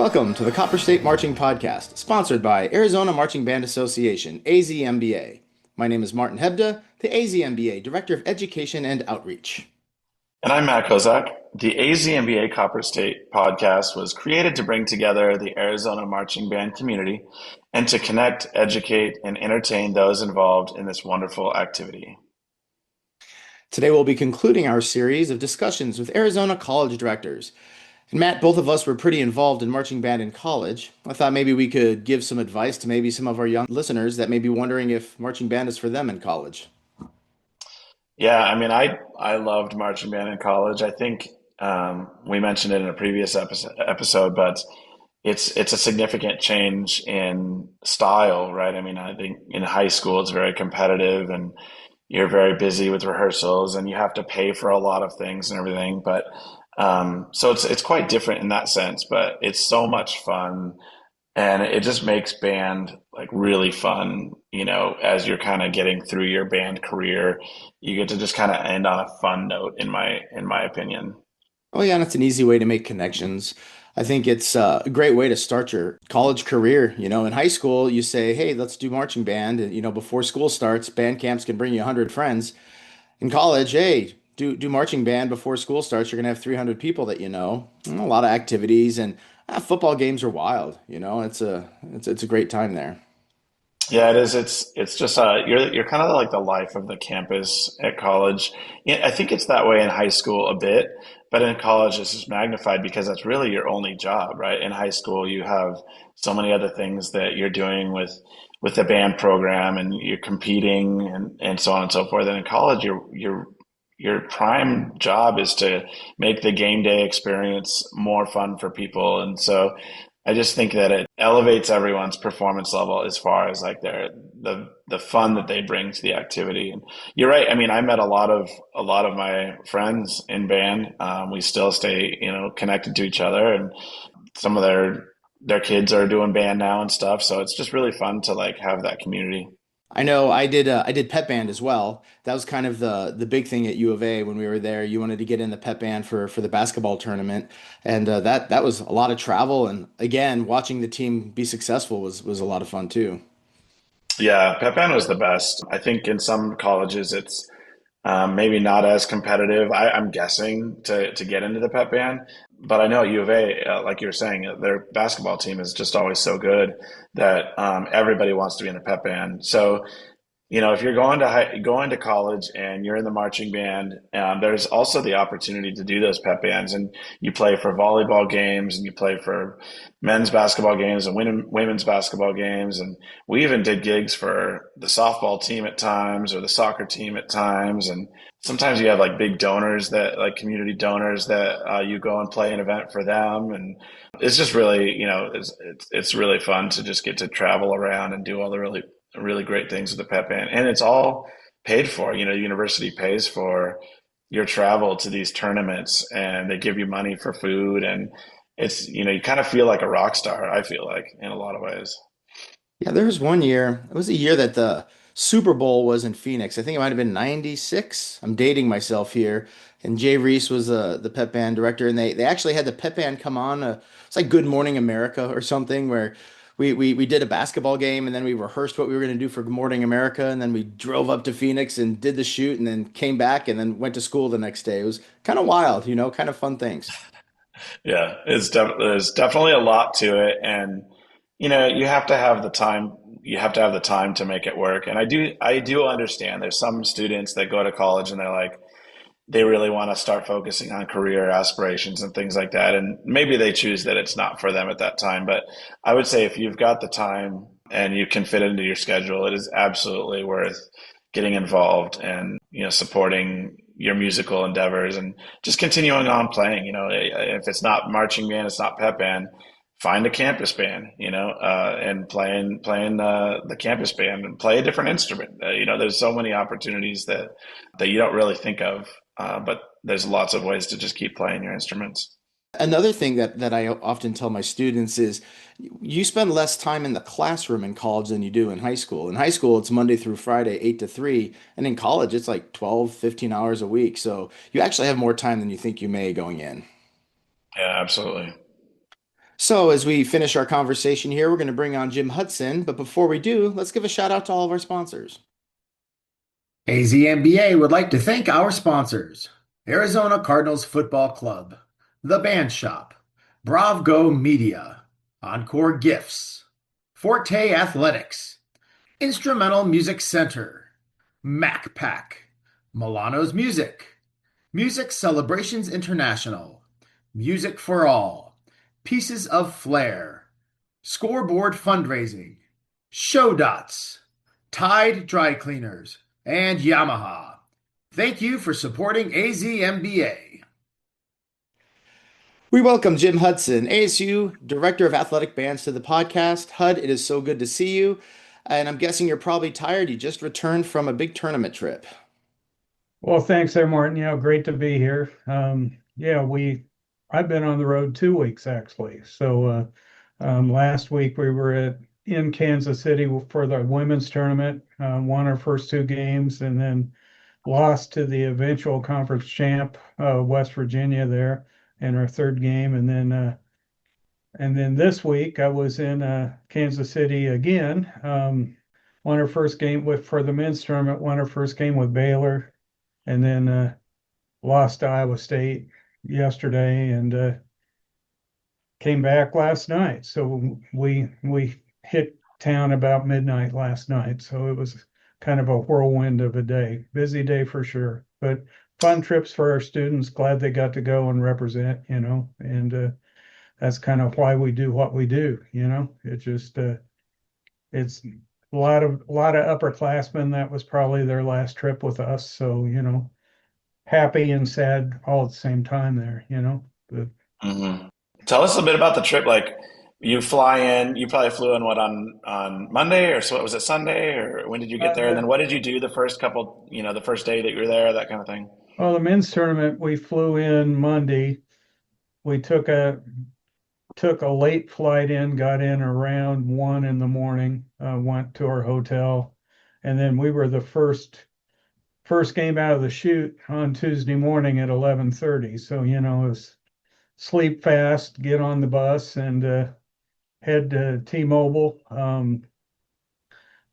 Welcome to the Copper State Marching Podcast, sponsored by Arizona Marching Band Association, AZMBA. My name is Martin Hebda, the AZMBA Director of Education and Outreach. And I'm Matt Kozacek. The AZMBA Copper State podcast was created to bring together the Arizona marching band community and to connect, educate, and entertain those involved in this wonderful activity. Today we'll be concluding our series of discussions with Arizona college directors. And Matt, both of us were pretty involved in marching band in college. I thought maybe we could give some advice to maybe some of our young listeners that may be wondering if marching band is for them in college. Yeah, I loved marching band in college. I think we mentioned it in a previous episode, but it's a significant change in style, right? I think in high school it's very competitive and you're very busy with rehearsals and you have to pay for a lot of things and everything. But so it's quite different in that sense, but it's so much fun and it just makes band like really fun, as you're kind of getting through your band career, you get to just kind of end on a fun note in my opinion. Oh yeah, and it's an easy way to make connections. I think it's a great way to start your college career. In high school, you say, "Hey, let's do marching band." And, before school starts, band camps can bring you 100 friends. In college, hey, do marching band before school starts. You're gonna have 300 people that you know. And a lot of activities and football games are wild. It's a great time there. Yeah, it is. It's just you're kind of like the life of the campus at college. Yeah, I think it's that way in high school a bit, but in college it's just magnified because that's really your only job, right? In high school you have so many other things that you're doing with the band program and you're competing and so on and so forth. And in college your prime job is to make the game day experience more fun for people. And so I just think that it elevates everyone's performance level as far as like the fun that they bring to the activity. And you're right. I met a lot of my friends in band. We still stay, connected to each other, and some of their kids are doing band now and stuff. So it's just really fun to like have that community. I know I did pep band as well. That was kind of the big thing at U of A when we were there. You wanted to get in the pep band for the basketball tournament, and that was a lot of travel. And again, watching the team be successful was a lot of fun too. Yeah, pep band was the best. I think in some colleges it's maybe not as competitive. I'm guessing to get into the pep band, but I know U of A, like you were saying, their basketball team is just always so good that everybody wants to be in the pep band. So if you're going to college and you're in the marching band, there's also the opportunity to do those pep bands, and you play for volleyball games, and you play for men's basketball games and women's basketball games, and we even did gigs for the softball team at times or the soccer team at times, and sometimes you have like big donors that like community donors that you go and play an event for them, and it's just really it's really fun to just get to travel around and do all the really great things with the pep band, and it's all paid for. The university pays for your travel to these tournaments, and they give you money for food, and it's you kind of feel like a rock star. I feel like in a lot of ways. Yeah, there was one year. It was a year that the Super Bowl was in Phoenix. I think it might have been '96. I'm dating myself here. And Jay Reese was the pep band director, and they actually had the pep band come on. It's like Good Morning America or something, where we did a basketball game, and then we rehearsed what we were going to do for Good Morning America, and then we drove up to Phoenix and did the shoot, and then came back, and then went to school the next day. It was kind of wild, kind of fun things. Yeah, there's definitely a lot to it, and you have to have the time. You have to have the time to make it work. And I do understand. There's some students that go to college and they're like, they really want to start focusing on career aspirations and things like that. And maybe they choose that it's not for them at that time. But I would say if you've got the time and you can fit it into your schedule, it is absolutely worth getting involved and, supporting your musical endeavors and just continuing on playing. If it's not marching band, it's not pep band, find a campus band, and playing the campus band and play a different instrument. There's so many opportunities that you don't really think of, but there's lots of ways to just keep playing your instruments. Another thing that I often tell my students is you spend less time in the classroom in college than you do in high school. In high school, it's Monday through Friday, 8 to 3, and in college, it's like 12, 15 hours a week. So you actually have more time than you think you may going in. Yeah, absolutely. So, as we finish our conversation here, we're going to bring on Jim Hudson. But before we do, let's give a shout out to all of our sponsors. AZMBA would like to thank our sponsors: Arizona Cardinals Football Club, The Band Shop, Bravgo Media, Encore Gifts, Forte Athletics, Instrumental Music Center, Mac Pack, Milano's Music, Music Celebrations International, Music for All, Pieces of Flair, Scoreboard Fundraising, Show Dots, Tide Dry Cleaners, and Yamaha. Thank you for supporting AZMBA. We welcome Jim Hudson, ASU Director of Athletic Bands, to the podcast. Hud, it is so good to see you. And I'm guessing you're probably tired. You just returned from a big tournament trip. Well, thanks there, Martin. Great to be here. I've been on the road 2 weeks actually. Last week we were in Kansas City for the women's tournament, won our first two games, and then lost to the eventual conference champ, West Virginia there in our third game. And then this week I was in Kansas City again. Won our first game for the men's tournament, won our first game with Baylor, and then lost to Iowa State yesterday, and came back last night. So we hit town about midnight last night. So it was kind of a whirlwind of a day, busy day for sure, but fun trips for our students. Glad they got to go and represent, and that's kind of why we do what we do. It's a lot of upperclassmen. That was probably their last trip with us. So, happy and sad all at the same time there. But Hmm. Tell us a bit about the trip. Like, you fly in, you probably flew in what on Monday, or so what was it, Sunday, or when did you get there? And uh, then what did you do the first couple, the first day that you were there, that kind of thing? well, the men's tournament, we flew in Monday. We took a late flight in, got in around 1 in the morning, went to our hotel, and then we were the first game out of the chute on Tuesday morning at 11:30. So, it was sleep fast, get on the bus, and head to T-Mobile.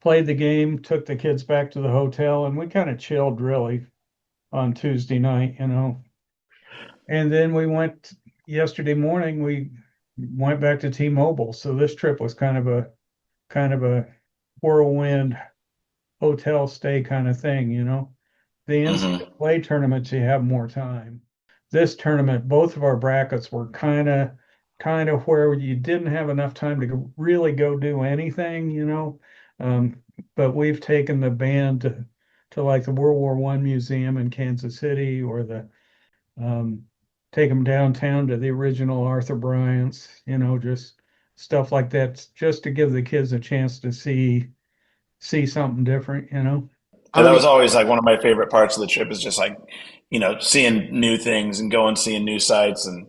Played the game, took the kids back to the hotel, and we kind of chilled really on Tuesday night. And then we went yesterday morning, we went back to T-Mobile. So this trip was kind of a whirlwind hotel stay kind of thing. The Hmm. NCAA tournaments, you have more time. This tournament, both of our brackets were kind of where you didn't have enough time to really go do anything. Um, but we've taken the band to like the World War One Museum in Kansas City, or um, take them downtown to the original Arthur Bryant's, just stuff like that, just to give the kids a chance to see something different. How And that many? was always like one of my favorite parts of the trip is just like, seeing new things and going seeing new sites and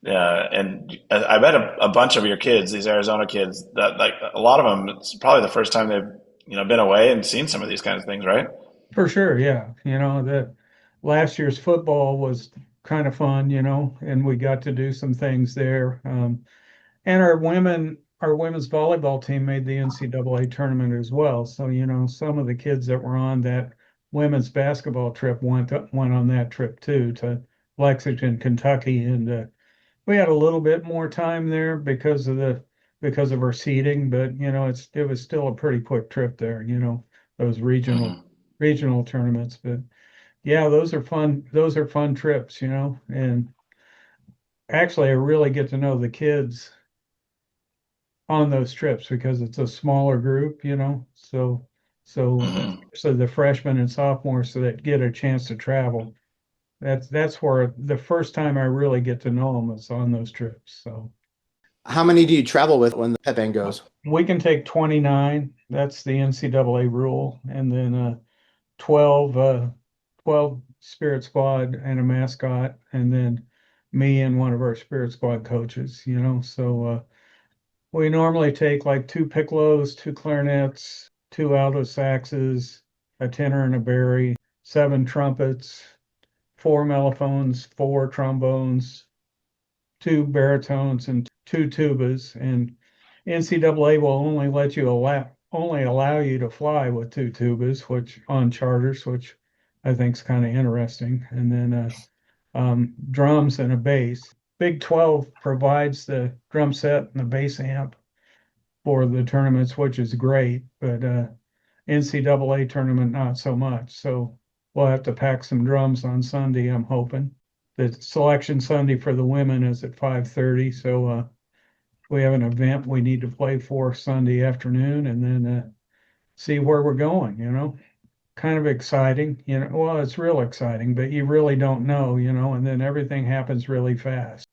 I bet a bunch of your kids, these Arizona kids, that like a lot of them, it's probably the first time they've been away and seen some of these kinds of things, right? For sure, yeah. That last year's football was kind of fun, and we got to do some things there. And our women's volleyball team made the NCAA tournament as well. So, some of the kids that were on that women's basketball trip went on that trip too, to Lexington, Kentucky, and we had a little bit more time there because of our seating, but it was still a pretty quick trip there. Those regional Hmm. regional tournaments. But yeah, those are fun. Those are fun trips. And actually, I really get to know the kids on those trips because it's a smaller group. So Hmm. especially the freshmen and sophomores, so that get a chance to travel. That's where the first time I really get to know them is on those trips. So How many do you travel with when the pep band goes? we can take 29. That's the NCAA rule, and then 12, 12 spirit squad and a mascot, and then me and one of our spirit squad coaches. So we normally take like two piccolos, two clarinets, two alto saxes, a tenor and a bari, seven trumpets, four mellophones, four trombones, two baritones, and two tubas, and NCAA will only allow you to fly with two tubas, which on charters, which I think is kind of interesting. And then drums and a bass. Big 12 provides the drum set and the bass amp for the tournaments, which is great, but NCAA tournament not so much. So we'll have to pack some drums on Sunday, I'm hoping. The selection Sunday for the women is at 5:30, so we have an event we need to play for Sunday afternoon, and then see where we're going, kind of exciting, well, it's real exciting, but you really don't know, and then everything happens really fast.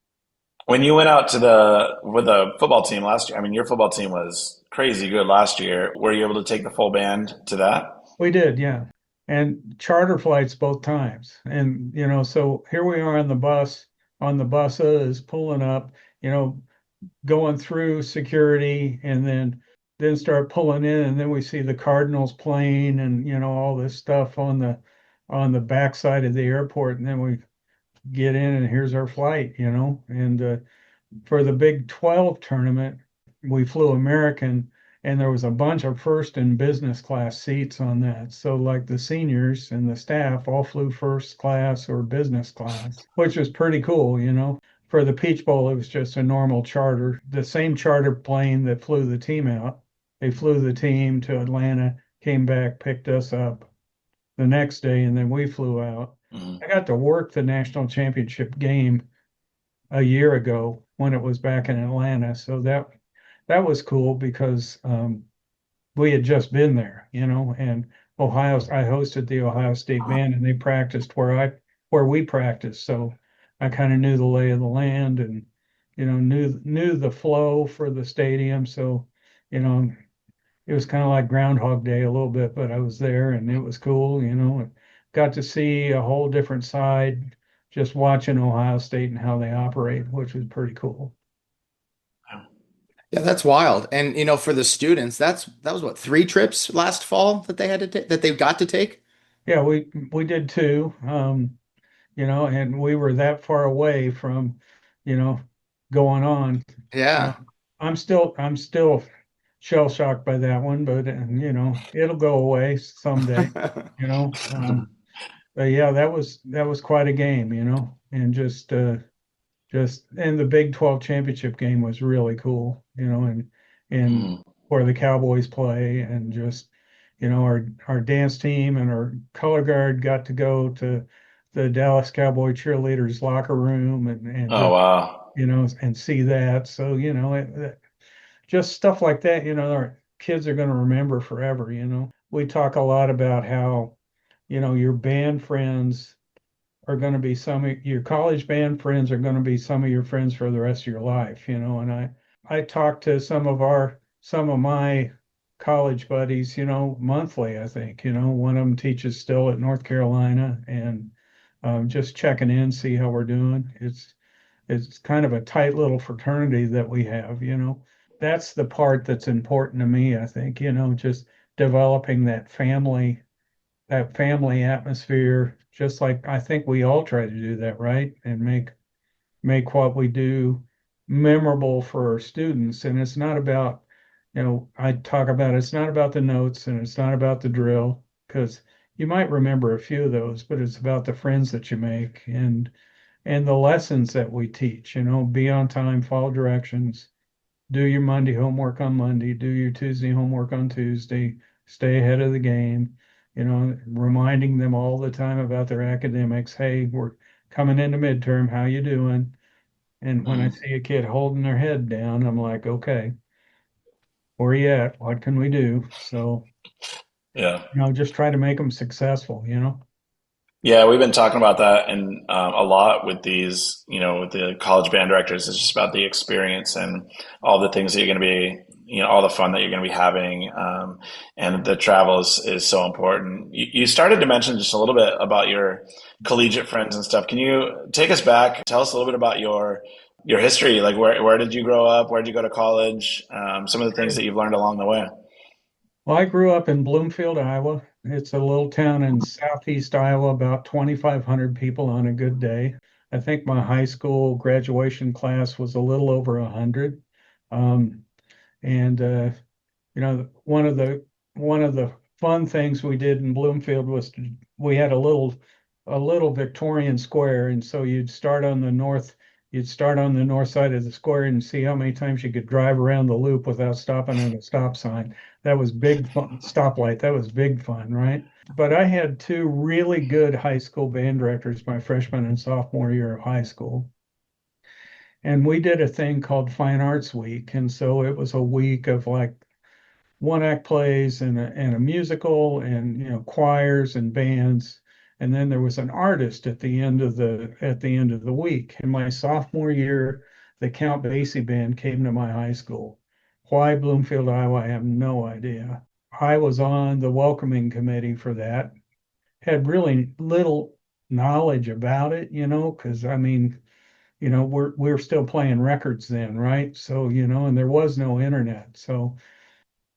When you went out to the with the football team last year, I mean, your football team was crazy good last year. Were you able to take the full band to that? We did, yeah. And charter flights both times. And, so here we are on the buses pulling up, you know, going through security and then start pulling in, and then we see the Cardinals plane and all this stuff on the backside of the airport, and then we get in and here's our flight, and for the Big 12 tournament, we flew American, and there was a bunch of first and business class seats on that. So, like the seniors and the staff all flew first class or business class, which was pretty cool. For the Peach Bowl, it was just a normal charter, the same charter plane that flew the team out. They flew the team to Atlanta, came back, picked us up the next day, and then we flew out. Mhm. I got to work the national championship game a year ago when it was back in Atlanta. So that was cool because we had just been there, and I hosted the Ohio State band and they practiced where we practiced. So I kind of knew the lay of the land and knew the flow for the stadium. So, you know, it was kind of like Groundhog Day a little bit, but I was there and it was cool, and got to see a whole different side just watching Ohio State and how they operate, which was pretty cool. Yeah, that's wild. And for the students, that was what, 3 trips last fall that they had to take that they got to take? Yeah, we did too. And we were that far away from, you know, going on. Uh, Yeah. I'm still shell shocked by that one, but it'll go away someday, you know. But yeah, that was quite a game, and and the Big 12 championship game was really cool, and Mhm. where the Cowboys play, and just our dance team and our color guard got to go to the Dallas Cowboy cheerleaders locker room and Oh just wow. and see that. So just stuff like that, our kids are going to remember forever. We talk a lot about how your band friends are going to be some of your college band friends are going to be some of your friends for the rest of your life, and I talk to some of my college buddies, monthly. I think, one of them teaches still at North Carolina, and just checking in, see how we're doing. It's kind of a tight little fraternity that we have, That's the part that's important to me, I think, just developing that family atmosphere, just like I think we all try to do that, right? And make what we do memorable for our students. And it's not about, I talk about it's not about the notes and it's not about the drill, because you might remember a few of those, but it's about the friends that you make and the lessons that we teach, be on time, follow directions, do your Monday homework on Monday, do your Tuesday homework on Tuesday, stay ahead of the game, reminding them all the time about their academics. Hey, we're coming into midterm, how you doing? And when I Mhm. see a kid holding their head down, I'm like, okay, where you at? What can we do? So, Yeah. just try to make them successful. Yeah, we've been talking about that and a lot with these, with the college band directors. It's just about the experience and all the things that you're going to be, all the fun that you're going to be having. And the travel is so important. You started to mention just a little bit about your collegiate friends and stuff. Can you take us back? Tell us a little bit about your history. Like where did you grow up? Where did you go to college? Some of the things Sure. that you've learned along the way. Well, I grew up in Bloomfield, Iowa. It's a little town in southeast Iowa, about 2,500 people on a good day. I think my high school graduation class was a little over 100. Um, and one of the fun things we did in Bloomfield was we had a little Victorian square, and so you'd start on the north side of the square and see how many times you could drive around the loop without stopping at a stop sign. That was big fun. Stoplight. That was big fun, right? But I had two really good high school band directors my freshman and sophomore year of high school. And we did a thing called Fine Arts Week. And so it was a week of like one act plays and a musical and choirs and bands. And then there was an artist at the end of the week. In my sophomore year, the Count Basie band came to my high school. Why Bloomfield, Iowa, I have no idea. I was on the welcoming committee for that. Had really little knowledge about it, because I mean, we're still playing records then, right? So, and there was no internet. So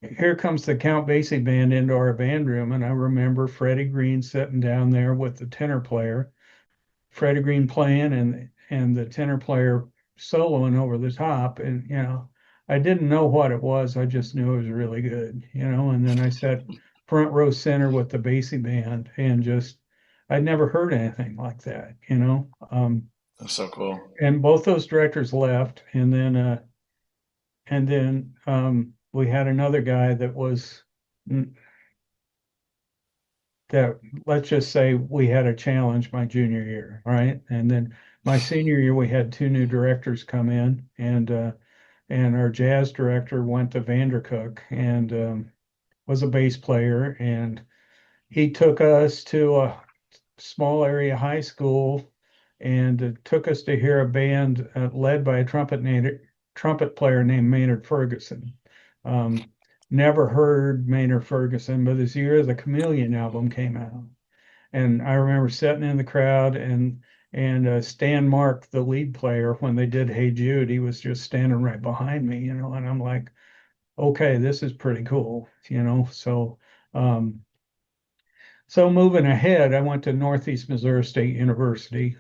here comes the Count Basie band into our band room, and I remember Freddie Green sitting down there with the tenor player, Freddie Green playing and the tenor player soloing over the top. And I didn't know what it was. I just knew it was really good, and then I sat front row center with the Basie band and just I'd never heard anything like that. That's so cool. And both those directors left, and then we had another guy that, let's just say, we had a challenge my junior year, right? And then my senior year we had two new directors come in, and our jazz director went to Vandercook and was a bass player, and he took us to a small area high school and took us to hear a band led by a trumpet player named Maynard Ferguson. Um, Never heard Maynard Ferguson, but this year the Chameleon album came out, and I remember sitting in the crowd and Stan Mark, the lead player, when they did Hey Jude, he was just standing right behind me, and I'm like, okay, this is pretty cool. So moving ahead, I went to Northeast Missouri State University,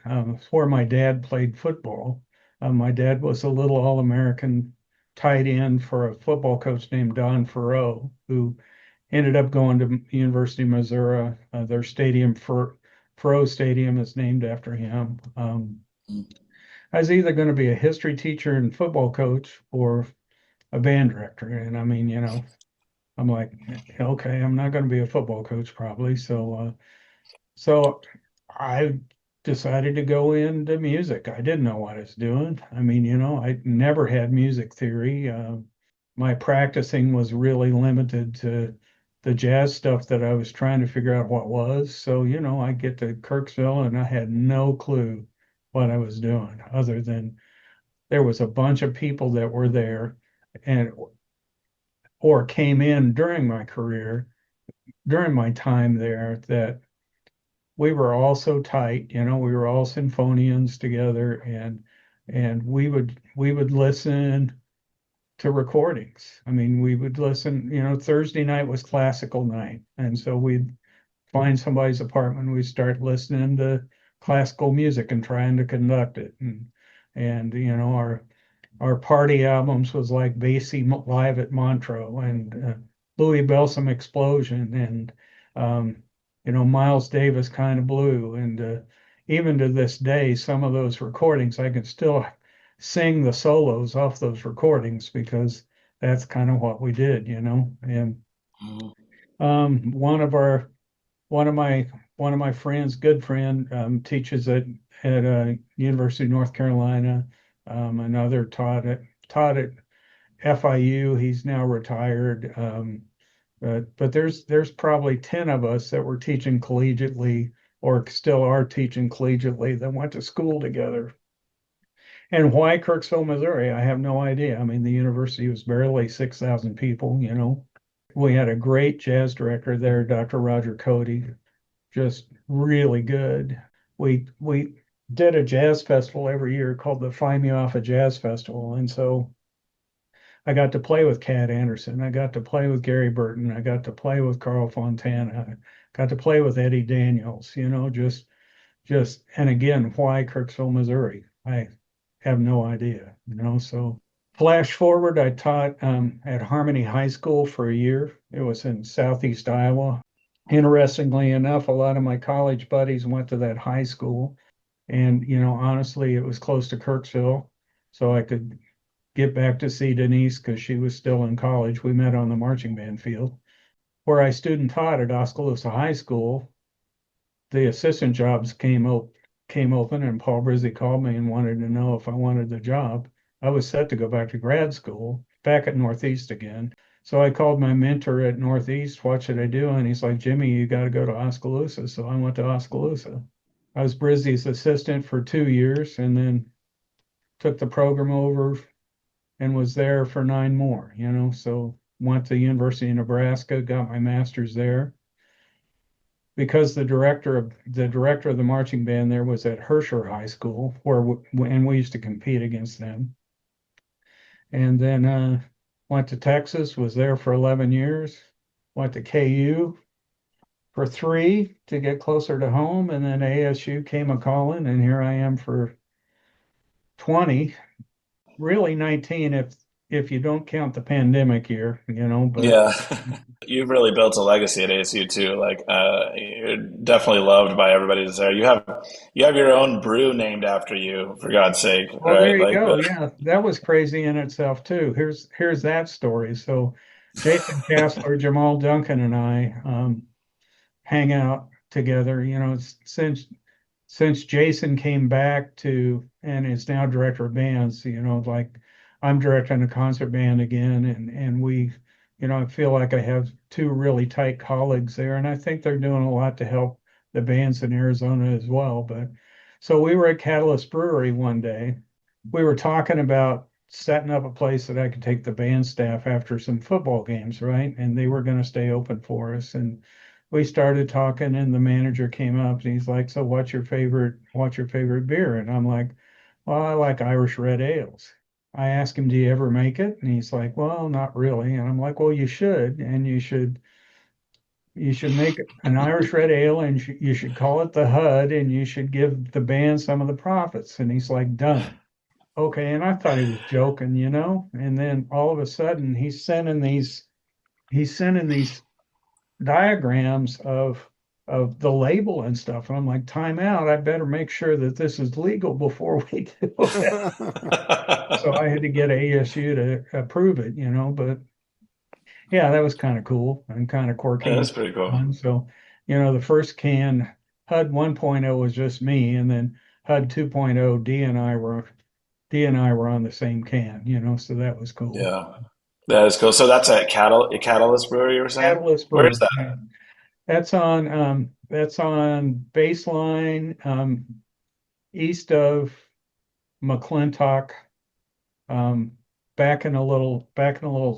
where my dad played football. My dad was a little All-American tight end for a football coach named Don Farrow, who ended up going to University of Missouri. Their stadium, Farrow Stadium, is named after him. I was either going to be a history teacher and football coach or a band director. And I mean, I'm like, okay, I'm not going to be a football coach probably. So I decided to go into music. I didn't know what I was doing. I mean, I never had music theory. My practicing was really limited to the jazz stuff that I was trying to figure out what was. So, I get to Kirksville and I had no clue what I was doing, other than there was a bunch of people that were there and or came in during my career, during my time there, that we were all so tight, we were all symphonians together, and we would listen to recordings. I mean, we would listen, Thursday night was classical night, and so we'd find somebody's apartment, we'd start listening to classical music and trying to conduct it. And our party albums was like Basie Live at Montreux and Louis Bellson Explosion and Miles Davis Kind of Blue. And even to this day, some of those recordings, I can still sing the solos off those recordings because that's kind of what we did. And Mhm. one of our one of my friends, good friend, teaches at University of North Carolina. Another taught at FIU. He's now retired. But there's probably 10 of us that were teaching collegiately or still are teaching collegiately that went to school together. And why Kirksville, Missouri? I have no idea. I mean, the university was barely 6,000 people. We had a great jazz director there, Dr. Roger Cody, just really good. We did a jazz festival every year called the Fly Me Off a Jazz Festival, and so I got to play with Cat Anderson. I got to play with Gary Burton. I got to play with Carl Fontana. I got to play with Eddie Daniels. Just just, and again, why Kirksville, Missouri? I have no idea, So flash forward, I taught at Harmony High School for a year. It was in southeast Iowa. Interestingly enough, a lot of my college buddies went to that high school. And, honestly, it was close to Kirksville. So I could get back to see Denise because she was still in college. We met on the marching band field. Where I student taught at Oskaloosa High School, the assistant jobs came open, and Paul Brizzi called me and wanted to know if I wanted the job. I was set to go back to grad school, back at Northeast again. So I called my mentor at Northeast, what should I do? And he's like, Jimmy, you got to go to Oskaloosa. So I went to Oskaloosa. I was Brizzi's assistant for 2 years and then took the program over and was there for 9 more, So went to University of Nebraska, got my master's there because the director of the marching band there was at Herscher High School, and we used to compete against them. And then went to Texas, was there for 11 years. Went to KU for 3 to get closer to home, and then ASU came a calling, and here I am for 20, really 19 if you don't count the pandemic year, but Yeah. You've really built a legacy at ASU too. Like, you're definitely loved by everybody that's there. You have your own brew named after you, for God's sake, well, there right? you Like go. the, Yeah, that was crazy in itself too. Here's that story. So Jason Castler, Jamal Duncan, and I hang out together, since Jason came back to and is now director of bands, like I'm directing a concert band again, and we, I feel like I have two really tight colleagues there, and I think they're doing a lot to help the bands in Arizona as well. But so we were at Catalyst Brewery one day. We were talking about setting up a place that I could take the band staff after some football games, right? And they were going to stay open for us. And we started talking and the manager came up and he's like, so what's your favorite beer? And I'm like, well, I like Irish red ales. I asked him, do you ever make it? And he's like, well, not really. And I'm like, well, you should, and you should make an Irish red ale and you should call it the HUD and you should give the band some of the profits. And he's like, done. Okay. And I thought he was joking, and then all of a sudden he's sending these diagrams of the label and stuff. And I'm like, time out. I better make sure that this is legal before we do it. So I had to get ASU to approve it, but yeah, that was kind of cool and kind of yeah, quirky that's and pretty cool. fun. So, the first can HUD 1.0 was just me, and then HUD 2.0, D and I were on the same can, so that was cool. Yeah, that is cool. So that's at Catalyst Brewery, you were saying? Catalyst Where is Brewery. that? Yeah. That's on Baseline, east of McClintock, um, back in a little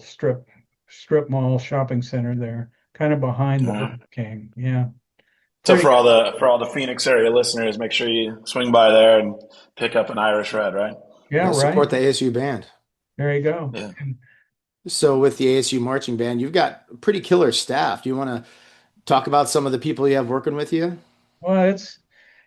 strip mall shopping center there, kind of behind the Yeah. Burger King. Yeah, So pretty good. for all the Phoenix area listeners, make sure you swing by there and pick up an Irish Red, right? Yeah, Yeah, right. support the ASU band. There you go. Yeah. So with the ASU marching band, you've got a pretty killer staff. Do you want to talk about some of the people you have working with you? Well,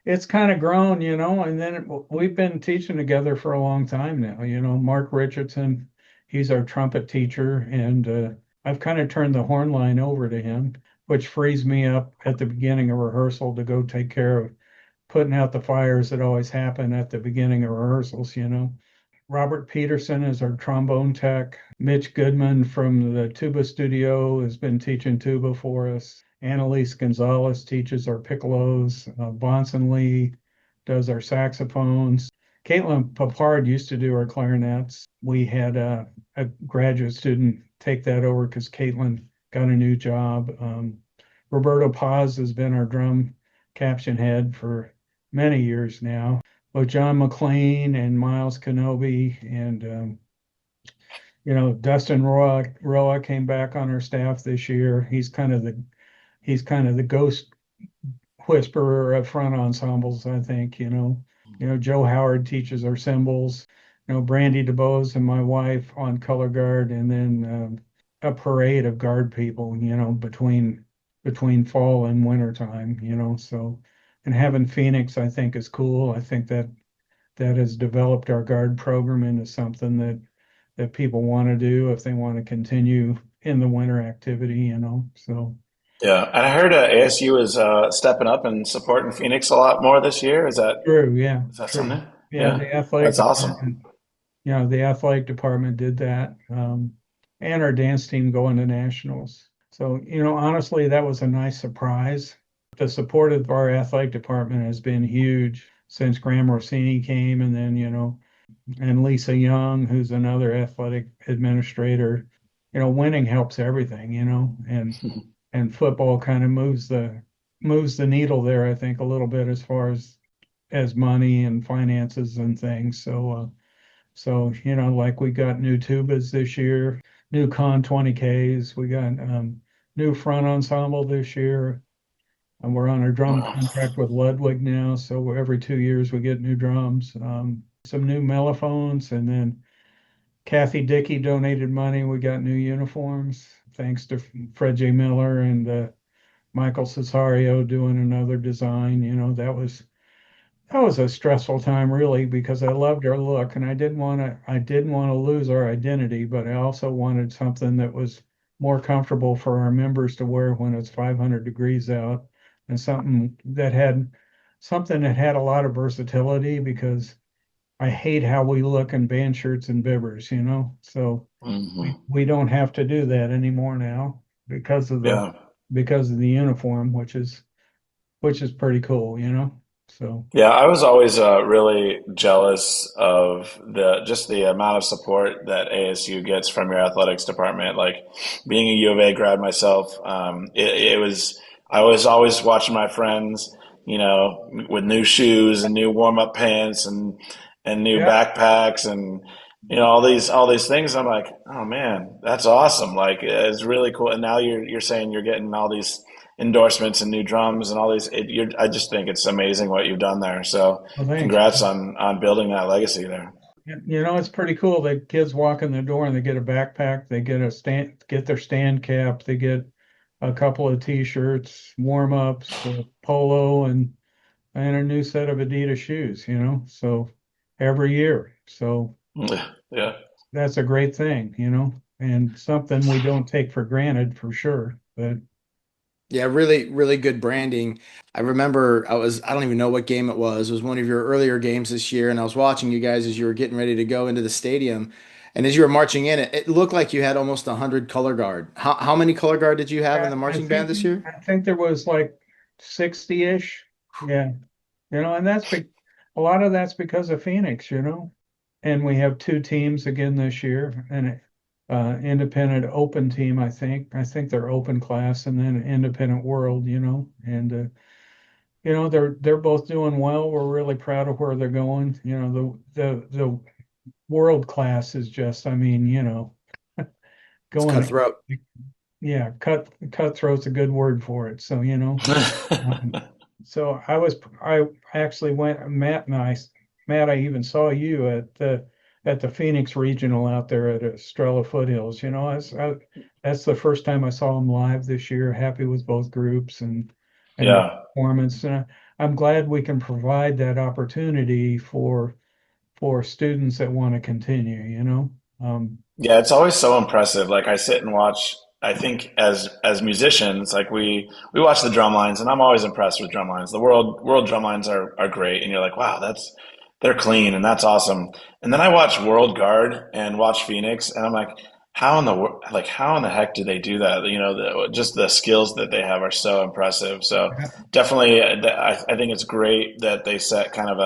it's kind of grown, and then we've been teaching together for a long time now. Mark Richardson, he's our trumpet teacher, and I've kind of turned the horn line over to him, which frees me up at the beginning of rehearsal to go take care of putting out the fires that always happen at the beginning of rehearsals. Robert Peterson is our trombone tech. Mitch Goodman from the tuba studio has been teaching tuba for us. Annalise Gonzalez teaches our piccolos. Bonson Lee does our saxophones. Caitlin Papard used to do our clarinets. We had a graduate student take that over because Caitlin got a new job. Roberto Paz has been our drum caption head for many years now. Both John McLean and Miles Kenobi and Dustin Roa came back on our staff this year. He's kind of the ghost whisperer of front ensembles, I think. Joe Howard teaches our cymbals. Brandy DeBose and my wife on color guard, and then a parade of guard people. Between fall and winter time. So and having Phoenix, I think, is cool. I think that that has developed our guard program into something that people want to do if they want to continue in the winter activity, you know. So Yeah, and I heard ASU is stepping up and supporting Phoenix a lot more this year. true, yeah, Is that true. something? Yeah, Yeah, the athletic that's awesome. department, the athletic department did that. And our dance team going to nationals. So, honestly, that was a nice surprise. The support of our athletic department has been huge since Graham Rossini came, and then, and Lisa Young, who's another athletic administrator. Winning helps everything, and football kind of moves the needle there, I think, a little bit as far as money and finances and things. So like we got new tubas this year, new con 20Ks, we got new front ensemble this year, and we're on a drum Wow. contract with Ludwig now, so every 2 years we get new drums, some new mellophones, and then Kathy Dickey donated money. We got new uniforms thanks to Fred J. Miller and Michael Cesario doing another design. That was a stressful time really because I loved our look and I didn't want to lose our identity, but I also wanted something that was more comfortable for our members to wear when it's 500 degrees out and something that had a lot of versatility because I hate how we look in band shirts and bibbers, So Hmm. we don't have to do that anymore now because of the Yeah. because of the uniform, which is pretty cool, So Yeah, I was always really jealous of the just the amount of support that ASU gets from your athletics department. Like being a U of A grad myself, it was I was always watching my friends, with new shoes and new warm up pants and new yeah, backpacks and all these things. I'm like, oh man, that's awesome! Like it's really cool. And now you're saying you're getting all these endorsements and new drums and all these. I just think it's amazing what you've done there. So, well, thanks. congrats on building that legacy there. It's pretty cool. The kids walk in the door and they get a backpack, they get their stand cap, they get a couple of t-shirts, warm-ups, a polo, and a new set of Adidas shoes, So every year. So Yeah, that's a great thing, and something we don't take for granted for sure. But Yeah, really, really good branding. I remember I don't even know what game it was. It was one of your earlier games this year, and I was watching you guys as you were getting ready to go into the stadium. And as you were marching in, it looked like you had almost 100 color guard. How many color guard did you have in I, the I marching band think this year? I think there was like 60-ish. Yeah. And a lot of that's because of Phoenix, And we have two teams again this year, an independent open team, I think. I think they're open class and then independent world, And they're both doing well. We're really proud of where they're going. The world class is just, I mean, It's going, cutthroat. yeah, cutthroat's a good word for it. So, um, so I actually went, Matt, I even saw you at the Phoenix Regional out there at Estrella Foothills. That's the first time I saw them live this year. Happy with both groups and their yeah. performance. And I'm glad we can provide that opportunity for students that want to continue. Yeah, it's always so impressive. Like I sit and watch. I think as musicians, like we watch the drum lines, and I'm always impressed with drum lines. The world drum lines are great, and you're like, wow, they're clean and that's awesome. And then I watch World Guard and watch Phoenix, and I'm like, how in the heck do they do that? Just the skills that they have are so impressive. So definitely, I think it's great that they set kind of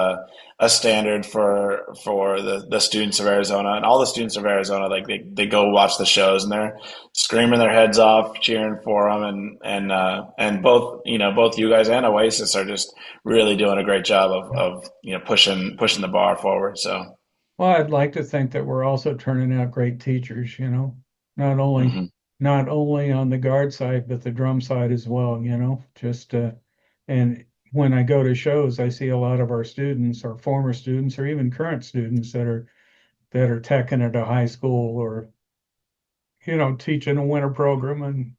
a standard for the students of Arizona and all the students of Arizona. Like they go watch the shows and they're screaming their heads off, cheering for them, and both you guys and Oasis are just really doing a great job of pushing the bar forward. So Well, I'd like to think that we're also turning out great teachers, not only mhm. not only on the guard side, but the drum side as well, Just and when I go to shows, I see a lot of our students, or former students, or even current students that are teching at a high school or teaching a winter program, and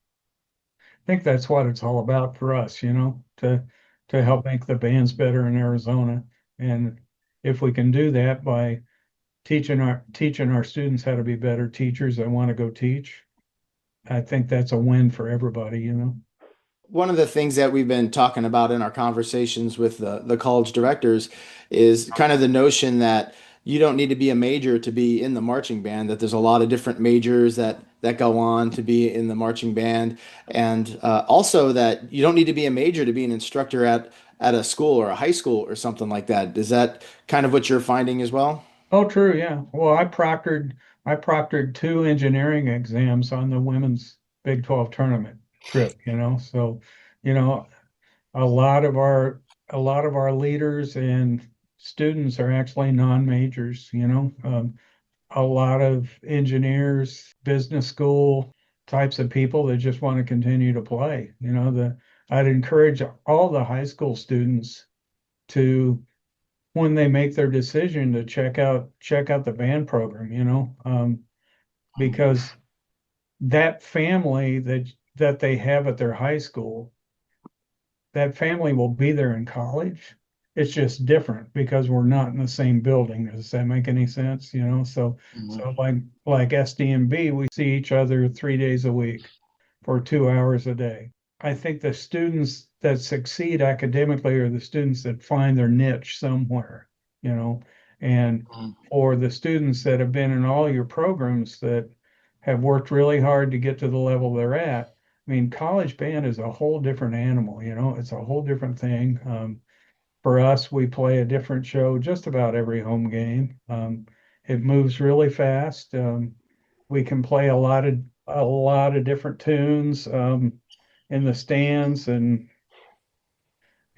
I think that's what it's all about for us, to to help make the bands better in Arizona. And if we can do that by teaching our students how to be better teachers that want to go teach, I think that's a win for everybody, you know. One of the things that we've been talking about in our conversations with the college directors is kind of the notion that you don't need to be a major to be in the marching band, that there's a lot of different majors that go on to be in the marching band, and also that you don't need to be a major to be an instructor at a school or a high school or something like that. Is that kind of what you're finding as well? Oh, true, yeah. Well, I proctored two engineering exams on the women's Big 12 tournament trip, you know. So, you know, a lot of our a lot of our leaders and students are actually non-majors, you know. A lot of engineers, business school types of people that just want to continue to play. I'd encourage all the high school students to, when they make their decision, to check out the band program, because that family that they have at their high school, that family will be there in college. It's just different because we're not in the same building. Does that make any sense? So Mhm. like SDMB, we see each other 3 days a week for 2 hours a day. I think the students that succeed academically are the students that find their niche somewhere, you know, and Mhm. for the students that have been in all your programs that have worked really hard to get to the level they're at. I mean, college band is a whole different animal, it's a whole different thing. For us, we play a different show just about every home game. It moves really fast. We can play a lot of different tunes in the stands and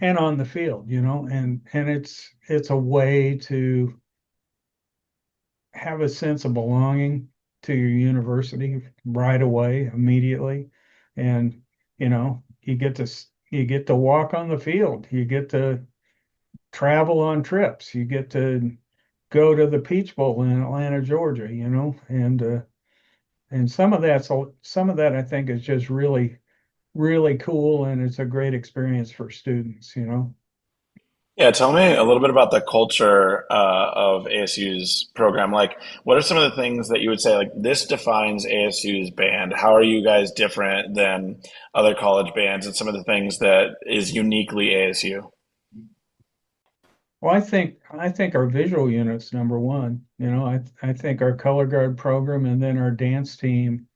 on the field, and it's a way to have a sense of belonging to your university right away, immediately. And, you get to walk on the field. You get to travel on trips. You get to go to the Peach Bowl in Atlanta, Georgia, and some of that I think is just really, really cool, and it's a great experience for students. Yeah, tell me a little bit about the culture of ASU's program. Like, what are some of the things that you would say, like, this defines ASU's band? How are you guys different than other college bands and some of the things that is uniquely ASU? Well, I think our visual unit's number one. I think our color guard program and then our dance team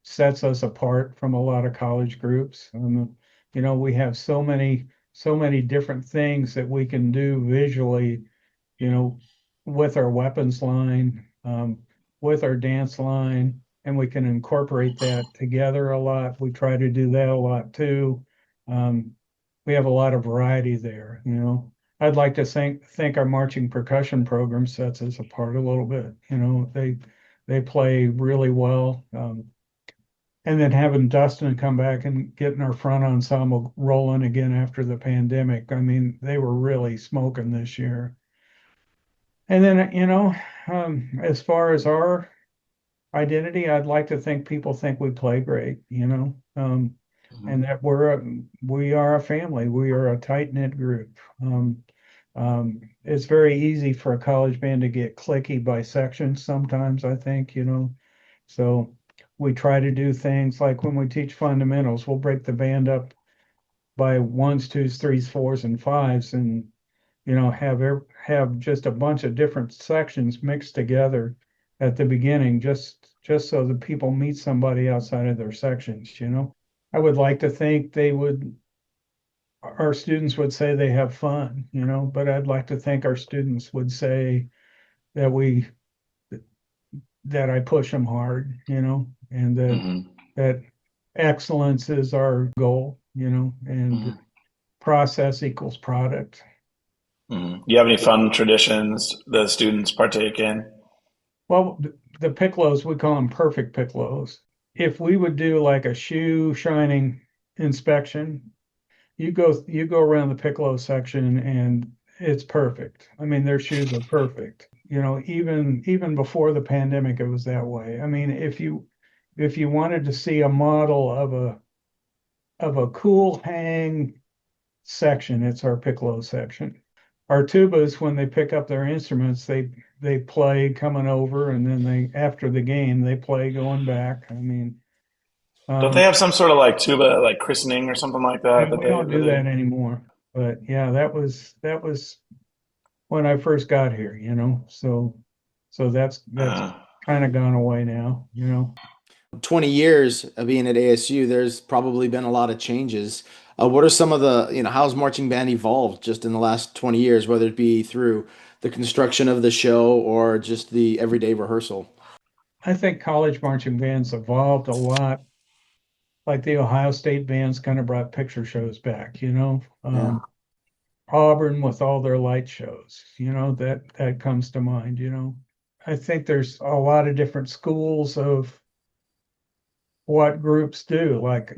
sets us apart from a lot of college groups. We have so many different things that we can do visually, you know, with our weapons line, with our dance line, and we can incorporate that together a lot. We try to do that a lot too. Um, we have a lot of variety there. I'd like to think our marching percussion program sets us apart a little bit. They play really well. And then having Dustin come back and getting our front ensemble rolling again after the pandemic. I mean, they were really smoking this year. And then, as far as our identity, I'd like to think people think we play great, and that we are a family. We are a tight-knit group. It's very easy for a college band to get clicky by sections sometimes, I think. So we try to do things like when we teach fundamentals, we'll break the band up by ones, twos, threes, fours, and fives, and have just a bunch of different sections mixed together at the beginning, just so that people meet somebody outside of their sections. I would like to think our students would say they have fun, but I'd like to think our students would say that that I push them hard, and that Hmm. that excellence is our goal, and Hmm. process equals product. Hmm. Do you have any fun traditions the students partake in? Well, the piccolos, we call them perfect piccolos. If we would do like a shoe shining inspection, you go around the piccolo section and it's perfect. I mean, their shoes are perfect. Even before the pandemic, it was that way. I mean, if you wanted to see a model of a cool hang section. It's our piccolo section. Our tubas, when they pick up their instruments, they play coming over, and then they after the game they play going back. I mean, Don't um, they have some sort of like tuba like christening or something like that and we don't that do that they anymore. But yeah, that was when I first got here, so that's uh, kind of gone away now. 20 years of being at ASU, there's probably been a lot of changes. What are some of how's marching band evolved just in the last 20 years, whether it be through the construction of the show or just the everyday rehearsal? I think college marching bands evolved a lot. Like the Ohio State bands kind of brought picture shows back. Yeah. Auburn with all their light shows, that comes to mind. I think there's a lot of different schools of what groups do. Like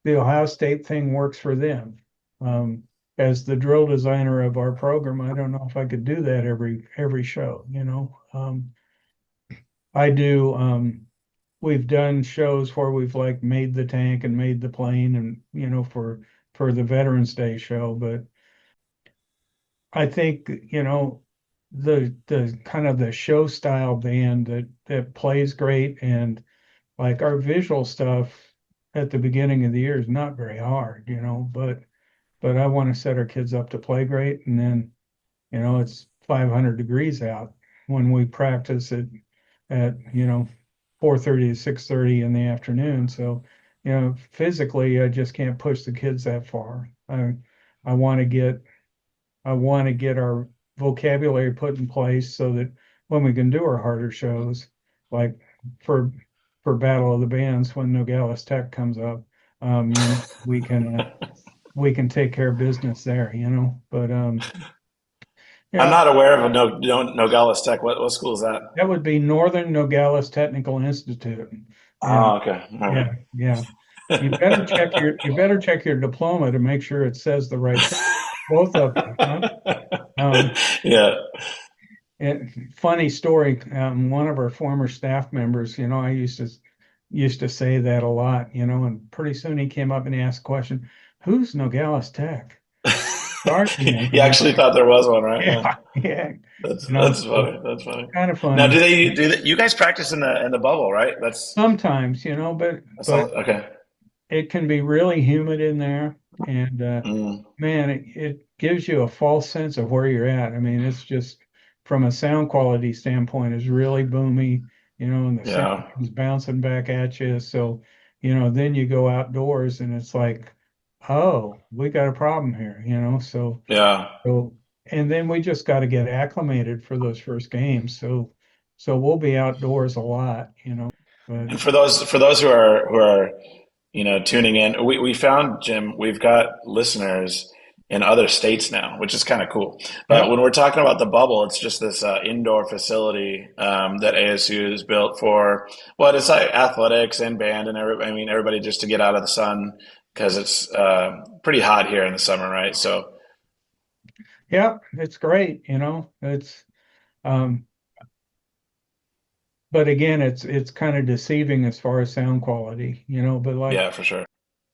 the Ohio State thing works for them. Um, as the drill designer of our program, I don't know if I could do that every show. I do. We've done shows where we've like made the tank and made the plane, and for the Veterans Day show. But I think the kind of the show style band that plays great, and like our visual stuff at the beginning of the year is not very hard. But I want to set our kids up to play great, and then it's 500 degrees out when we practice at 4:30 to 6:30 in the afternoon. So physically I just can't push the kids that far. I want to get I want to get our vocabulary put in place so that when we can do our harder shows, like for Battle of the Bands, when Nogales Tech comes up, we can take care of business there. But I'm yeah, not aware of a Nogales Tech. What school is that? that would be Northern Nogales Technical Institute. Yeah, Oh, okay. All right. yeah. You better check your diploma to make sure it says the right thing. Both of them, huh? Um, Yeah. Funny story. One of our former staff members, I used to say that a lot, and pretty soon he came up and asked a question, "Who's Nogales Tech?" Darn me, You actually thought there was one, right? Yeah. yeah, yeah. That's So funny. That's funny. kind of Now, funny. you guys practice in the bubble, right? Sometimes, but That's but not okay. it can be really humid in there, and Mm, man, it gives you a false sense of where you're at. I mean, it's just from a sound quality standpoint, it's really boomy, and the sound yeah. is bouncing back at you. So, then you go outdoors and it's like, oh, we got a problem here. Yeah. So, and then we just got to get acclimated for those first games. So we'll be outdoors a lot. But And for those who are tuning in, we found, Jim, we've got listeners in other states now, which is kind of cool. But yep, when we're talking about the bubble, it's just this indoor facility that ASU has built for what it's like athletics and band and everybody just to get out of the sun because it's pretty hot here in the summer, right? So yep, it's great. Um, but again, it's kind of deceiving as far as sound quality. But like, yeah, for sure.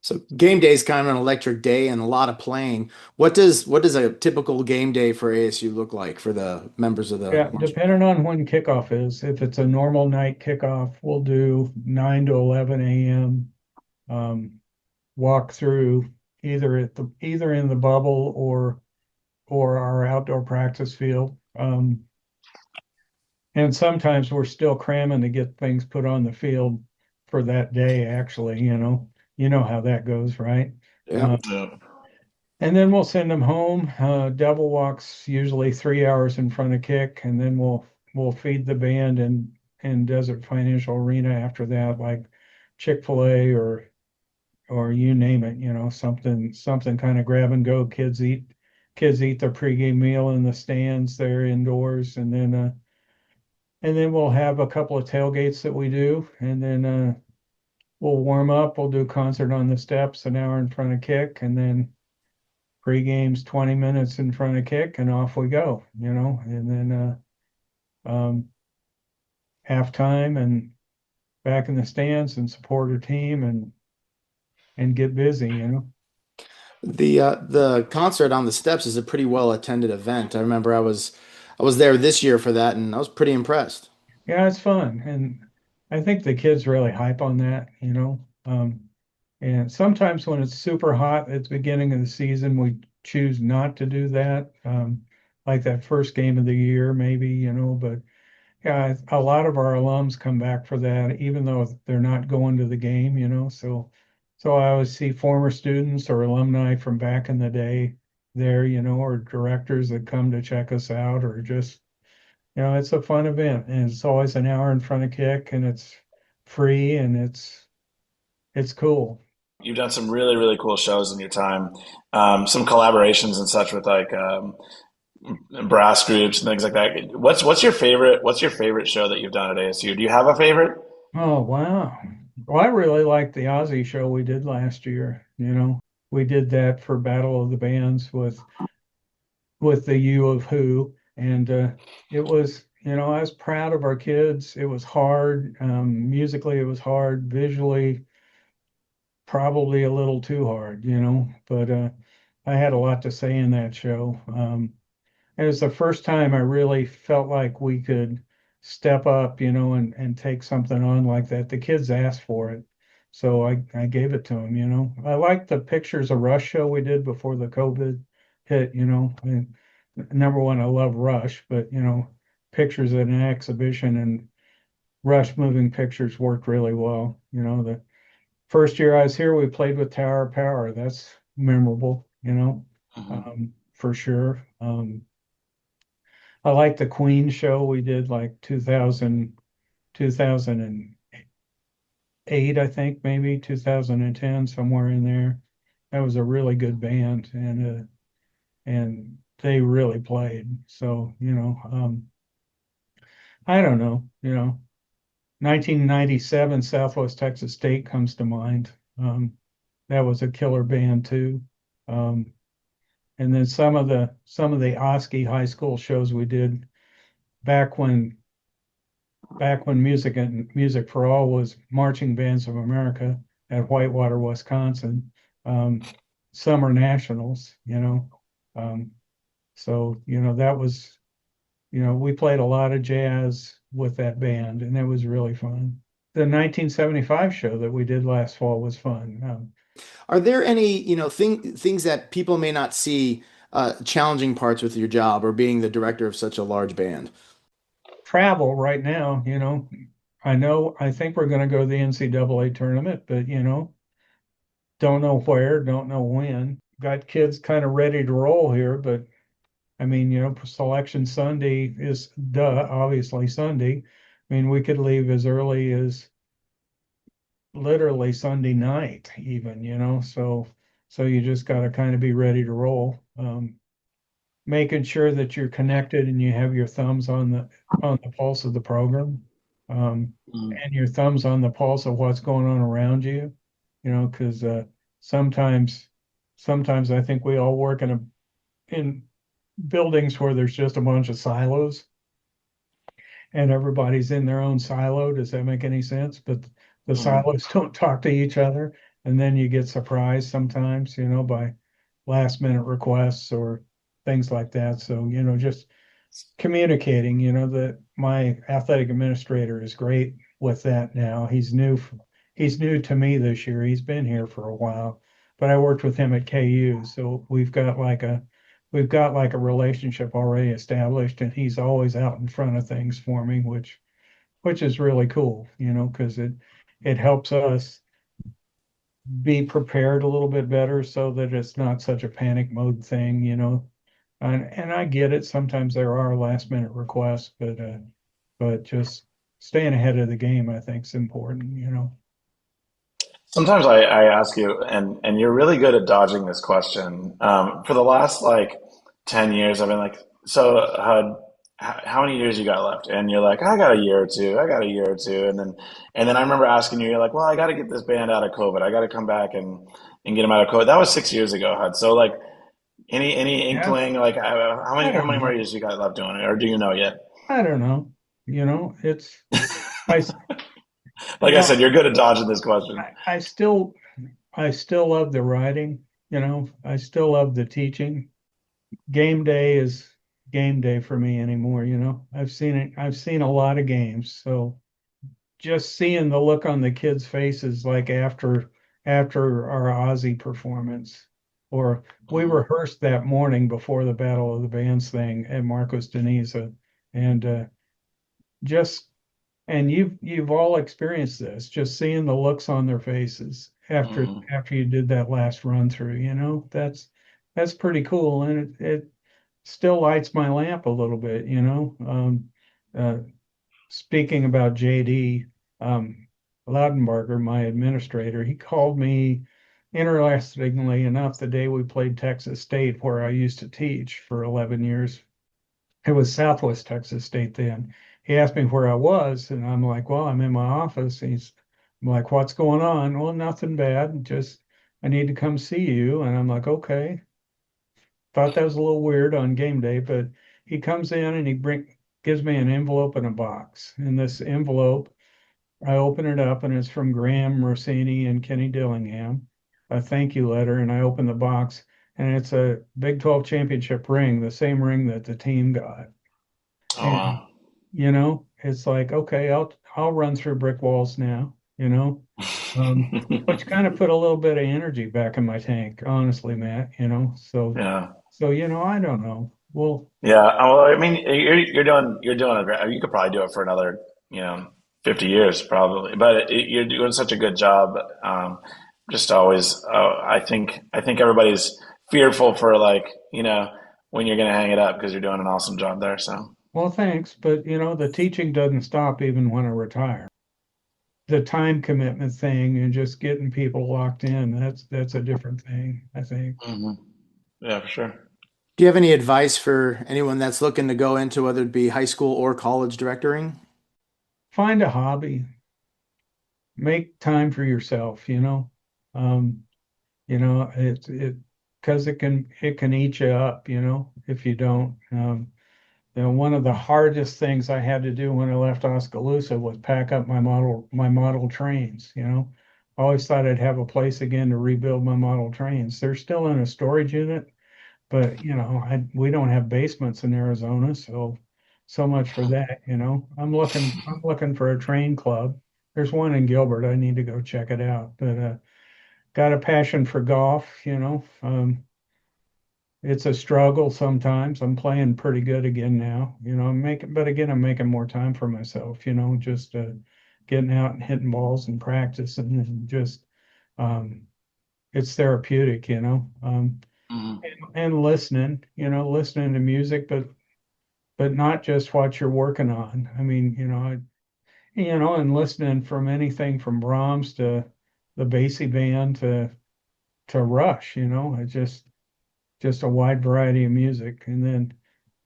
So game day is kind of an electric day and a lot of playing. What does a typical game day for ASU look like for the members of the yeah, marching? depending on when kickoff is. If it's a normal night kickoff, we'll do 9 to 11 a.m. Walk through either in the bubble or our outdoor practice field. And sometimes we're still cramming to get things put on the field for that day, actually. You know how that goes, right? Yeah. Uh, Yeah. and then we'll send them home. Double walks usually 3 hours in front of kick, and then we'll feed the band in Desert Financial Arena after that, like Chick-fil-A or you name it, something kind of grab and go. Kids eat their pregame meal in the stands there indoors, and then we'll have a couple of tailgates that we do, and then we'll warm up. We'll do concert on the steps, an hour in front of kick, and then pre-game's 20 minutes in front of kick, and off we go. And then halftime and back in the stands and support our team and get busy. The concert on the steps is a pretty well attended event. I remember I was there this year for that, and I was pretty impressed. Yeah, it's fun. And I think the kids really hype on that, and sometimes when it's super hot at the beginning of the season, we choose not to do that. Like that first game of the year, maybe, but yeah, a lot of our alums come back for that, even though they're not going to the game, so I always see former students or alumni from back in the day there, or directors that come to check us out, or just, it's a fun event, and it's always an hour in front of kick, and it's free, and it's cool. You've done some really, really cool shows in your time, some collaborations and such with like brass groups and things like that. What's your favorite? What's your favorite show that you've done at ASU? Do you have a favorite? Oh, wow. Well, I really liked the Ozzy show we did last year, We did that for Battle of the Bands with the U of Who, and it was, I was proud of our kids. It was hard, musically, it was hard, visually, probably a little too hard, but I had a lot to say in that show. It was the first time I really felt like we could step up, and take something on like that. The kids asked for it, so I gave it to them. I liked the Pictures of Rush show we did before the COVID hit, and number one, I love Rush, but pictures at an exhibition and Rush moving pictures worked really well. The first year I was here, we played with Tower of Power. That's memorable, Mhm. for sure. I like the Queen show we did like 2008, I think, maybe 2010, somewhere in there. That was a really good band, and they really played. So, I don't know, 1997 Southwest Texas State comes to mind. That was a killer band too. Um, and then some of the Oski high school shows we did back when back when music and Music for All was Marching Bands of America at Whitewater, Wisconsin, um, summer nationals, Um, so, that was, we played a lot of jazz with that band, and it was really fun. The 1975 show that we did last fall was fun. Are there any, things that people may not see, challenging parts with your job or being the director of such a large band? Travel right now, I think we're going to go to the NCAA tournament, but, don't know where, don't know when. Got kids kind of ready to roll here, but I mean, selection Sunday is obviously Sunday. I mean, we could leave as early as literally Sunday night, even, so you just got to kind of be ready to roll. Making sure that you're connected and you have your thumbs on the pulse of the program, um, Mm. and your thumbs on the pulse of what's going on around you, because sometimes sometimes I think we all work in buildings where there's just a bunch of silos and everybody's in their own silo. Does that make any sense? But the Mhm. silos don't talk to each other, and then you get surprised sometimes, by last minute requests or things like that. So, just communicating, that my athletic administrator is great with that now. He's new to me this year. He's been here for a while, but I worked with him at KU, so we've got like a relationship already established, and he's always out in front of things for me, which is really cool, because it helps us be prepared a little bit better so that it's not such a panic mode thing, and I get it. Sometimes there are last minute requests, but just staying ahead of the game, I think, is important. Sometimes I ask you, and you're really good at dodging this question. For the last like 10 years, I've been like, so Hud, how many years you got left? And you're like, I got a year or two. I got a year or two. And then I remember asking you, you're like, well, I got to get this band out of COVID. I got to come back and get them out of COVID. That was 6 years ago, Hud. So like, any Yeah, inkling, like how I many don't more know. years you got left doing it, or do you know yet? I don't know. It's I s- Like I no, said, you're good at dodging this question. I still love the writing. I still love the teaching. Game day is game day for me anymore. I've seen a lot of games, so just seeing the look on the kids' faces like after our Aussie performance, or we Mhm. rehearsed that morning before the Battle of the Bands thing at Marcos Deniza, and just and you've all experienced this, just seeing the looks on their faces Mhm. after you did that last run through, that's pretty cool, and it still lights my lamp a little bit. Uh, Speaking about JD, um, Laudenbarger, my administrator, he called me interestingly enough the day we played Texas State, where I used to teach for 11 years. It was Southwest Texas State then. He asked me where I was, and I'm like, well, I'm in my office. I'm like, what's going on? Well, nothing bad. Just, I need to come see you. And I'm like, okay. Thought that was a little weird on game day, but he comes in and gives me an envelope and a box. In this envelope, I open it up and it's from Graham Rossini and Kenny Dillingham, a thank you letter. And I open the box and it's a Big 12 championship ring, the same ring that the team got. Oh And, wow. it's like, okay, I'll run through brick walls now. Um, which kind of put a little bit of energy back in my tank, honestly, Matt. Yeah. I don't know. Well, Yeah. Well, I mean, you're doing a great. You could probably do it for another, you know, 50 years probably. But you're doing such a good job. Just always, I think everybody's fearful for like, when you're gonna hang it up because you're doing an awesome job there. So. well, thanks, but the teaching doesn't stop even when I retire. The time commitment thing and just getting people locked in, that's a different thing, I think. Hmm. Yeah, for sure. Do you have any advice for anyone that's looking to go into whether it be high school or college directoring? Find a hobby, make time for yourself. Um, it because it can eat you up, if you don't. One of the hardest things I had to do when I left Oskaloosa was pack up my model trains. I always thought I'd have a place again to rebuild my model trains. They're still in a storage unit, but we don't have basements in Arizona, so much for that. I'm looking for a train club. There's one in Gilbert. I need to go check it out. But got a passion for golf. It's a struggle sometimes. I'm playing pretty good again now. I'm making more time for myself, just getting out and hitting balls and practicing and just um, it's therapeutic. Hmm. And listening to music, but not just what you're working on. I mean, and listening from anything from Brahms to the Basie band to Rush. It's just a wide variety of music. And then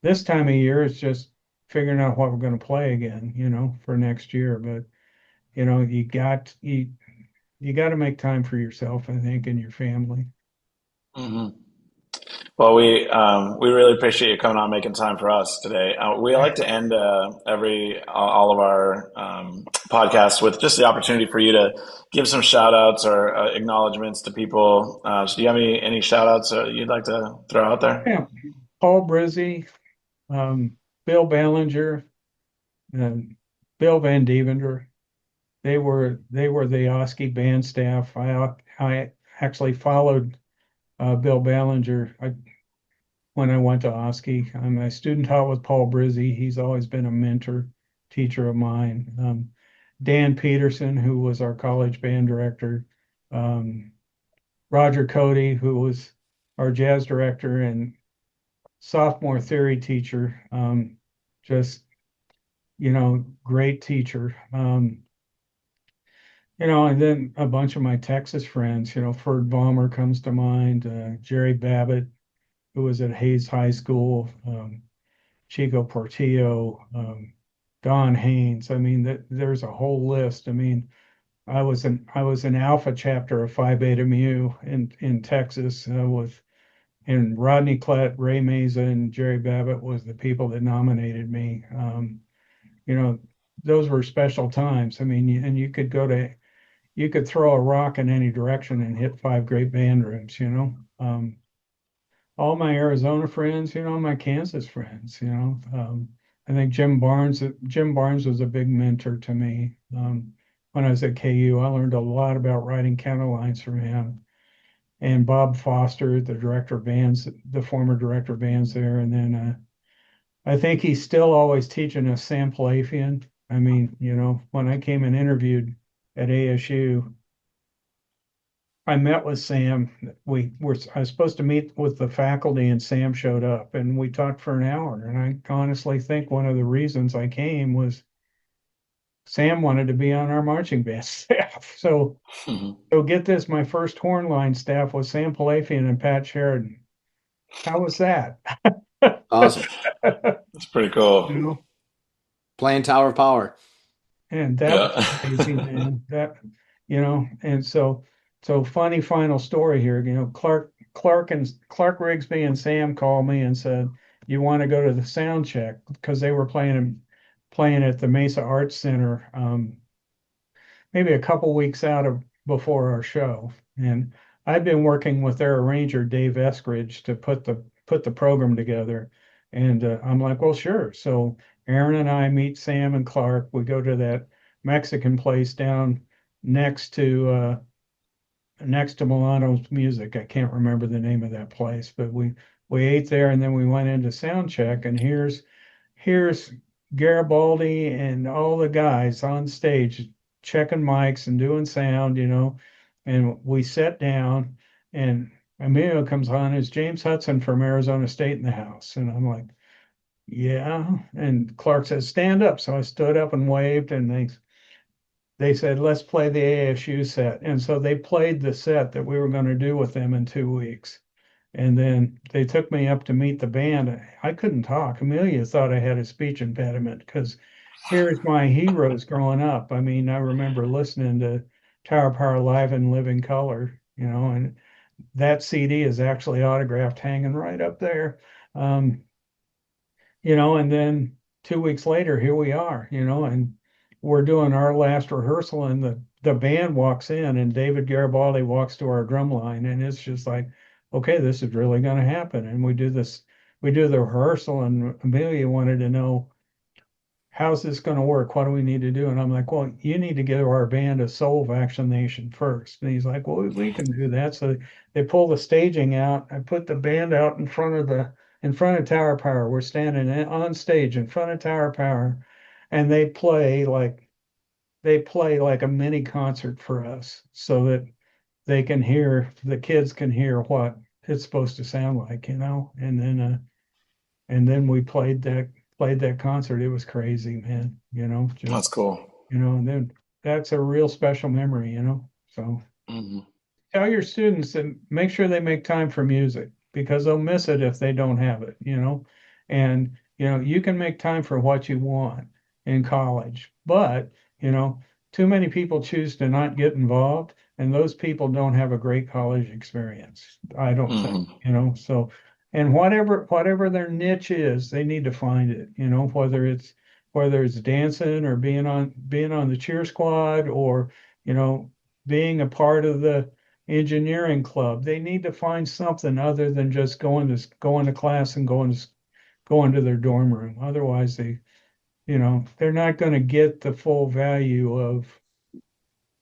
this time of year, it's just figuring out what we're going to play again, for next year. But you got to make time for yourself, I think, and your family. Hmm. Well, we really appreciate you coming on, making time for us today. We like to end every all of our podcasts with just the opportunity for you to give some shout outs or acknowledgments to people. So do you have any shout outs you'd like to throw out there? Yeah, Paul Brizzi, um, Bill Ballinger, and Bill Van Devender. They were the Oski band staff. I actually followed Bill Ballinger when I went to Oski. I'm a student taught with Paul Brizzi. He's always been a mentor, teacher of mine. Dan Peterson, who was our college band director. Um, Roger Cody, who was our jazz director and sophomore theory teacher. Just, great teacher. And then a bunch of my Texas friends, Ferd Balmer comes to mind, Jerry Babbitt, who was at Hayes High School, Chico Portillo, Don Haynes. I mean, there's a whole list. I mean, I was an alpha chapter of Phi Beta Mu in Texas with and Rodney Klett, Ray Meza, and Jerry Babbitt was the people that nominated me. You know, those were special times. I mean, and you could go to you could throw a rock in any direction and hit five great band rooms, all my Arizona friends, my Kansas friends, I think Jim Barnes was a big mentor to me. When I was at KU, I learned a lot about writing counter lines from him. And Bob Foster, the director of bands, the former director of bands there. And then I think he's still always teaching us Sam Palafian. I mean, when I came and interviewed at ASU, I met with Sam. I was supposed to meet with the faculty, and Sam showed up, and we talked for an hour. And I honestly think one of the reasons I came was Sam wanted to be on our marching band staff. So get this, my first horn line staff was Sam Palafian and Pat Sheridan. How was that? Awesome. That's pretty cool. You know, Playing Tower of Power. and that was crazy, Yeah. man. And so funny final story here. Clark Rigsby and Sam called me and said, "You want to go to the sound check?" Because they were playing at the Mesa Arts Center, maybe a couple weeks out of before our show. And I've been working with their arranger, Dave Eskridge, to put the program together. And I'm like, well, sure. So Aaron and I meet Sam and Clark. We go to that Mexican place down next to uh, next to Milano's Music. I can't remember the name of that place, but we ate there and then we went into sound check. And here's Garibaldi and all the guys on stage checking mics and doing sound, and we sat down and Emilio comes on as James Hudson from Arizona State in the house. And I'm like, yeah. And Clark says, stand up. So I stood up and waved, and they said, let's play the ASU set. And so they played the set that we were going to do with them in 2 weeks. And then they took me up to meet the band. I couldn't talk. Amelia thought I had a speech impediment because here's my heroes growing up. I mean, I remember listening to Tower Power Live in Living Color, and that CD is actually autographed hanging right up there. Um, and then 2 weeks later, here we are, and we're doing our last rehearsal, and the band walks in, and David Garibaldi walks to our drum line, and it's just like, okay, this is really going to happen. And we do the rehearsal, and Amelia wanted to know, how's this going to work? What do we need to do? And I'm like, well, you need to give our band a soul vaccination first. And he's like, well, we can do that. So they pull the staging out. I put the band out in front of Tower Power. We're standing on stage in front of Tower Power, and they play like a mini concert for us so that the kids can hear what it's supposed to sound like, and then we played that concert. It was crazy, man. That's cool. And then that's a real special memory, So Hmm. tell your students and make sure they make time for music because they'll miss it if they don't have it. And you can make time for what you want in college, but too many people choose to not get involved, and those people don't have a great college experience, I don't think, Hmm. so and whatever their niche is, they need to find it, whether it's dancing or being on the cheer squad or you know being a part of the engineering club. They need to find something other than just going to class and going to their dorm room. Otherwise, they're not going to get the full value of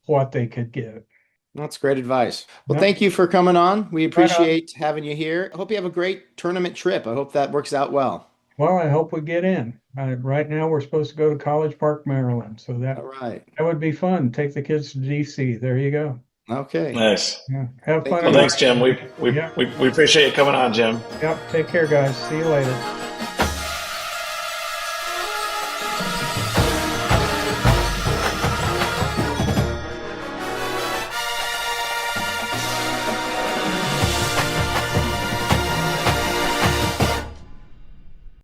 what they could get. That's great advice. Well, Yep. thank you for coming on. We Right on. appreciate having you here. I hope you have a great tournament trip. I hope that works out well. Well, I hope we get in. Right now, we're supposed to go to College Park, Maryland, so All right. that would be fun. Take the kids to DC. There you go. Okay. Nice. Yeah. Have Thank fun Well, in you. thanks, Miami. Jim. We, we, Yep. we, we appreciate you coming on, Jim. Yep. Take care, guys. See you later.